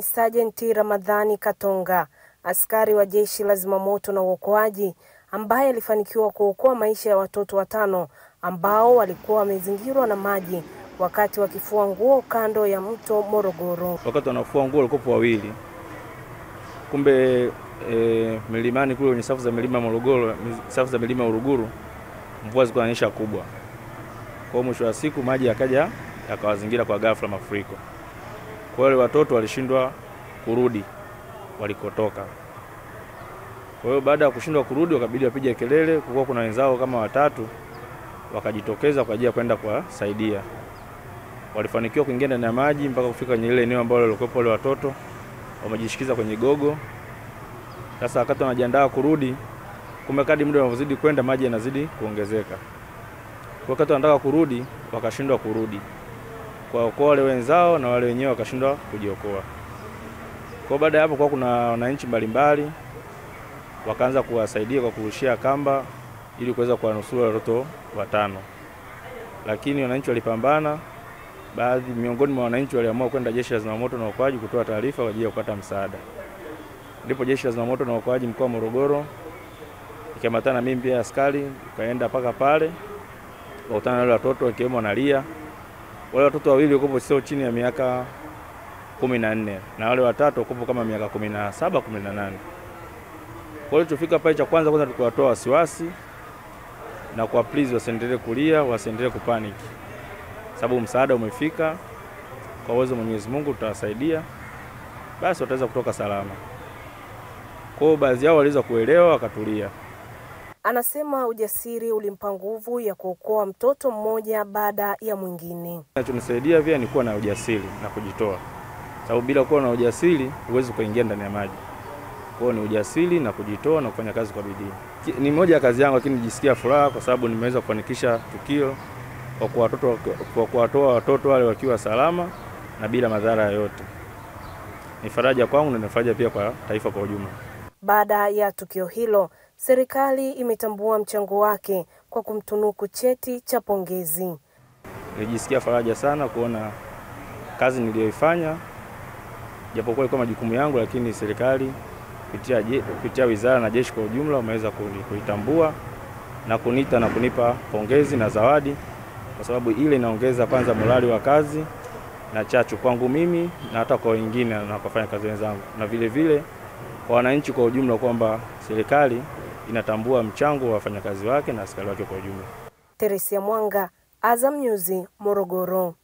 ni Sajenti Ramadhani Katonga, askari wa Jeshi la Zimamoto na Uokoaji, ambaye alifanikiwa kuokoa maisha ya watoto 5 ambao walikuwa wamezingirwa na maji wakati wakifua nguo kando ya mto Morogoro. Wakati wanafua nguo walikuwa wawili. Kumbe milimani kule ni safu za milima Morogoro, safu za milima Uruguru, mvua zilikuwa zinanyesha kubwa. Kwa mwisho wa siku maji yakaja yakawazingira kwa ghafla mafuriko. Kwa wale watoto walishindwa kurudi walikotoka. Kwa hiyo baada ya kushindwa kurudi wakabidi wapige kelele, kulikuwa kuna wenzao kama 3 wakajitokeza kwa ajili ya kwenda kuwasaidia. Walifanikiwa kuingia ndani ya maji mpaka kufika kwenye ile eneo ambalo walikuwa wale watoto wamejishikiza kwenye gogo. Sasa wakati wanajiandaa kurudi, kumbe kadri muda unavyozidi kwenda maji yanazidi kuongezeka. Wakati wanataka kurudi wakashindwa kurudi. Kwa wale wenzao na wale wenyewe wakashindwa kujiokoa. Kwa baada ya hapo kwa kuna wananchi mbalimbali wakaanza kuwasaidia kwa kurushia kamba ili kuweza kuwanusuru watoto 5. Lakini wananchi walipambana, baadhi miongoni mwa wananchi waliamua kwenda Jeshi la Zimamoto na Uokoaji kutoa taarifa kwa ajili ya kupata msaada. Ndipo Jeshi la Zimamoto na Uokoaji mkoa wa Morogoro ikiambatana na mimi pia askari kaenda paka pale wakutana na wale watoto wakiwemo wanalia. Wale watoto wawili wako sio chini ya miaka 14 na wale watatu wako kama miaka 17 18. Kwa hiyo tulifika pale cha kwanza tukawatoa wasiwasi na kwa please wasiendelee kulia, wasiendelee kupanic. Sababu msaada umefika, kwa uwezo wa Mwenyezi Mungu tutawasaidia, basi wataweza kutoka salama. Kwa hiyo baadhi yao waliweza kuelewa wakatulia. Anasema ujasiri ulimpa nguvu ya kuokoa mtoto mmoja baada ya mwingine. Kinachonisaidia pia ni kuwa na ujasiri na kujitoa. Sababu bila kuwa na ujasiri huwezi kuingia ndani ya maji. Kwa hiyo ni ujasiri na kujitoa na kufanya kazi kwa bidii. Ni moja ya kazi yangu, lakini nijisikia furaha kwa sababu nimeweza kufanikisha tukio kwa kuwatoa watoto wale wakiwa salama na bila madhara yoyote. Ni faraja kwangu na ni faraja pia kwa taifa kwa ujumla. Baada ya tukio hilo, serikali imetambua mchango wake kwa kumtunuku cheti cha pongezi. Nilijisikia faraja sana kuona kazi niliyoifanya, japokuwa ilikuwa majukumu yangu, lakini serikali kupitia wizara na jeshi kwa ujumla wameweza kuitambua na kuniita na kunipa pongezi na zawadi, kwa sababu ile inaongeza kwanza morali wa kazi na chachu kwangu mimi na hata kwa wengine na kufanya kazi wenzangu, na vile vile kwa wananchi kwa ujumla kwamba serikali inatambua mchango wa wafanyakazi wake na askari wake kwa ujumla. Teresia Mwanga, Azam News, Morogoro.